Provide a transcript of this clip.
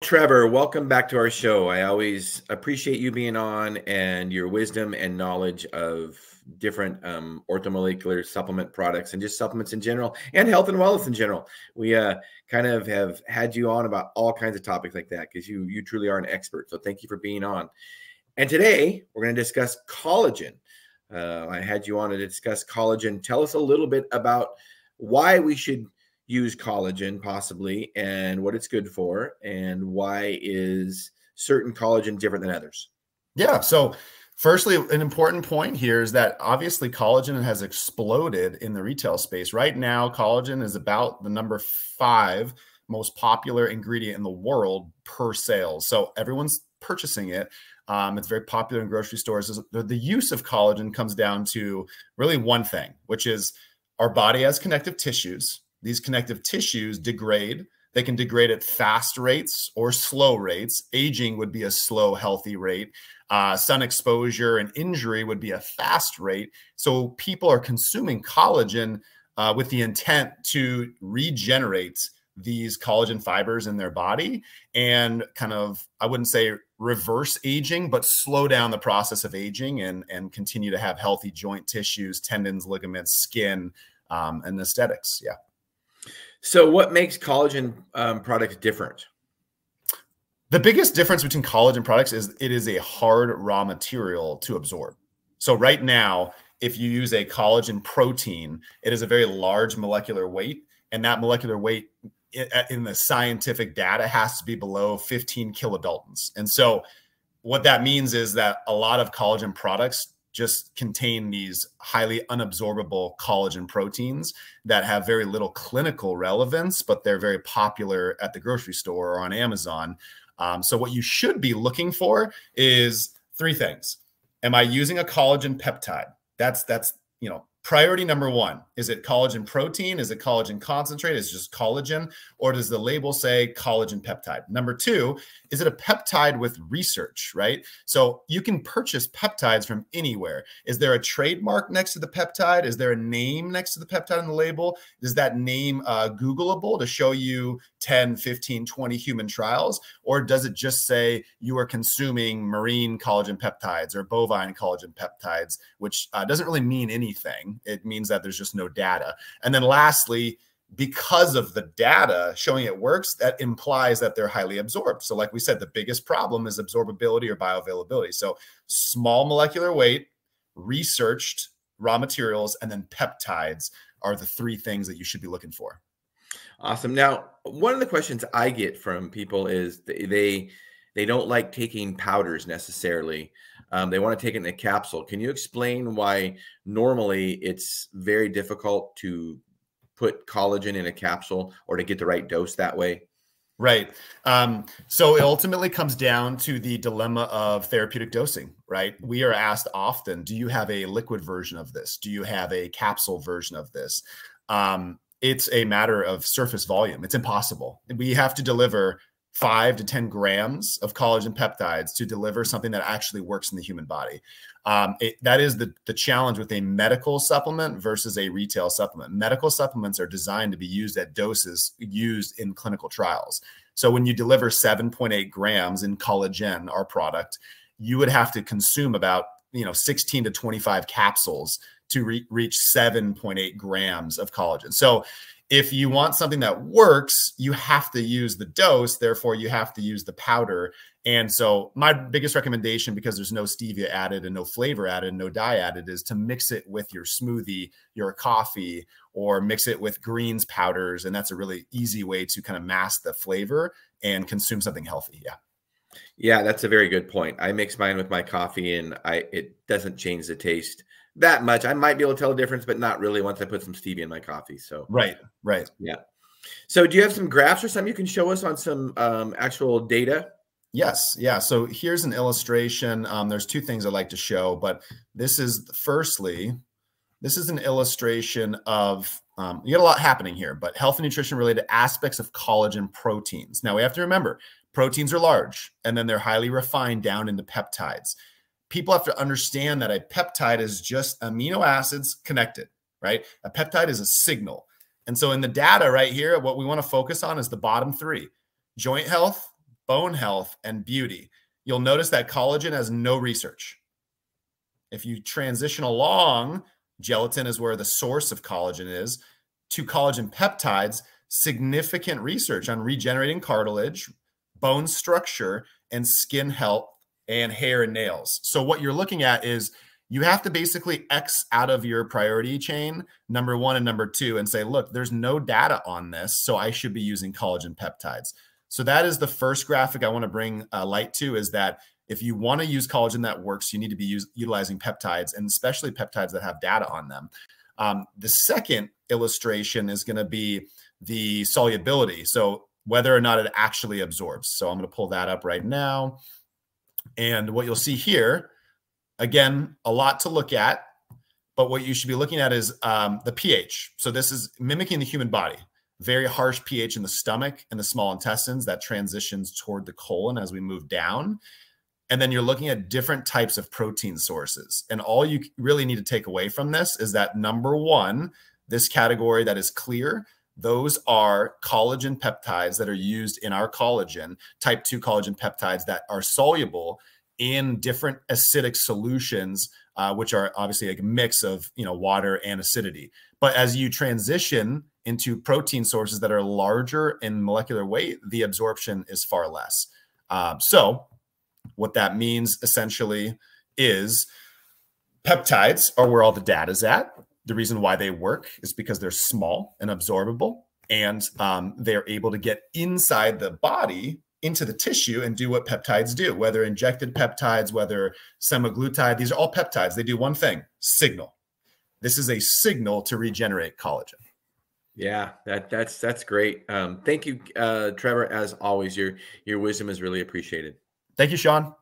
Trevor, welcome back to our show. I always appreciate you being on and your wisdom and knowledge of different orthomolecular supplement products and just supplements in general and health and wellness in general. We kind of have had you on about all kinds of topics like that because you truly are an expert. So thank you for being on. And today we're going to discuss collagen. I had you on to discuss collagen. Tell us a little bit about why we should use collagen possibly and what it's good for and why is certain collagen different than others. Yeah. So firstly, an important point here is that obviously collagen has exploded in the retail space. Right now, collagen is about the number 5 most popular ingredient in the world per sales. So everyone's purchasing it. It's very popular in grocery stores. The use of collagen comes down to really one thing, which is our body has connective tissues. These connective tissues degrade. They can degrade at fast rates or slow rates. Aging would be a slow, healthy rate. Sun exposure and injury would be a fast rate. So people are consuming collagen with the intent to regenerate these collagen fibers in their body and kind of, I wouldn't say reverse aging, but slow down the process of aging and continue to have healthy joint tissues, tendons, ligaments, skin, and aesthetics. Yeah. So what makes collagen products different? The biggest difference between collagen products is it is a hard raw material to absorb. So right now, if you use a collagen protein, it is a very large molecular weight, and that molecular weight in the scientific data has to be below 15 kilodaltons. And so what that means is that a lot of collagen products just contain these highly unabsorbable collagen proteins that have very little clinical relevance, but they're very popular at the grocery store or on Amazon. So what you should be looking for is 3 things. Am I using a collagen peptide? That's priority number 1. Is it collagen protein? Is it collagen concentrate? Is it just collagen? Or does the label say collagen peptide? Number 2, is it a peptide with research, right? So you can purchase peptides from anywhere. Is there a trademark next to the peptide? Is there a name next to the peptide on the label? Is that name Googleable to show you 10, 15, 20 human trials? Or does it just say you are consuming marine collagen peptides or bovine collagen peptides, which doesn't really mean anything. It means that there's just no data. And then lastly, because of the data showing it works, that implies that they're highly absorbed. So like we said, the biggest problem is absorbability or bioavailability. So small molecular weight, researched raw materials, and then peptides are the 3 things that you should be looking for. Awesome. Now, one of the questions I get from people is they don't like taking powders necessarily. They want to take it in a capsule. Can you explain why normally it's very difficult to put collagen in a capsule or to get the right dose that way? Right. So it ultimately comes down to the dilemma of therapeutic dosing, right? We are asked often, do you have a liquid version of this? Do you have a capsule version of this? It's a matter of surface volume. It's impossible. We have to deliver 5 to 10 grams of collagen peptides to deliver something that actually works in the human body. That is the challenge with a medical supplement versus a retail supplement. Medical supplements are designed to be used at doses used in clinical trials. So when you deliver 7.8 grams in collagen, our product, you would have to consume about 16 to 25 capsules to reach 7.8 grams of collagen. So if you want something that works, you have to use the dose. Therefore, you have to use the powder. And so my biggest recommendation, because there's no stevia added and no flavor added, and no dye added, is to mix it with your smoothie, your coffee, or mix it with greens powders. And that's a really easy way to kind of mask the flavor and consume something healthy. Yeah. Yeah, that's a very good point. I mix mine with my coffee and it doesn't change the taste that much. I might be able to tell the difference, but not really once I put some stevia in my coffee. So right. Yeah. So do you have some graphs or something you can show us on some actual data? Yes. Yeah. So here's an illustration. There's 2 things I'd like to show, but this is an illustration of, you got a lot happening here, but health and nutrition related aspects of collagen proteins. Now we have to remember proteins are large and then they're highly refined down into peptides. People have to understand that a peptide is just amino acids connected, right? A peptide is a signal. And so in the data right here, what we want to focus on is the bottom 3: joint health, bone health, and beauty. You'll notice that collagen has no research. If you transition along, gelatin is where the source of collagen is, to collagen peptides, significant research on regenerating cartilage, bone structure, and skin health, and hair and nails. So what you're looking at is you have to basically X out of your priority chain, number 1 and number 2, and say, look, there's no data on this, so I should be using collagen peptides. So that is the first graphic I want to bring light to, is that if you want to use collagen that works, you need to be utilizing peptides, and especially peptides that have data on them. The second illustration is going to be the solubility. So whether or not it actually absorbs. So I'm going to pull that up right now. And what you'll see here, again, a lot to look at, but what you should be looking at is the pH. So this is mimicking the human body. Very harsh pH in the stomach and the small intestines that transitions toward the colon as we move down. And then you're looking at different types of protein sources. And all you really need to take away from this is that, number 1, this category that is clear, those are collagen peptides that are used in our collagen, type 2 collagen peptides that are soluble in different acidic solutions, which are obviously a mix of, water and acidity. But as you transition into protein sources that are larger in molecular weight, the absorption is far less. So what that means essentially is peptides are where all the data is at. The reason why they work is because they're small and absorbable, and they're able to get inside the body, into the tissue, and do what peptides do, whether injected peptides, whether semaglutide. These are all peptides. They do one thing: signal. This is a signal to regenerate collagen. Yeah, that's great. Thank you, Trevor. As always, your wisdom is really appreciated. Thank you, Shawn.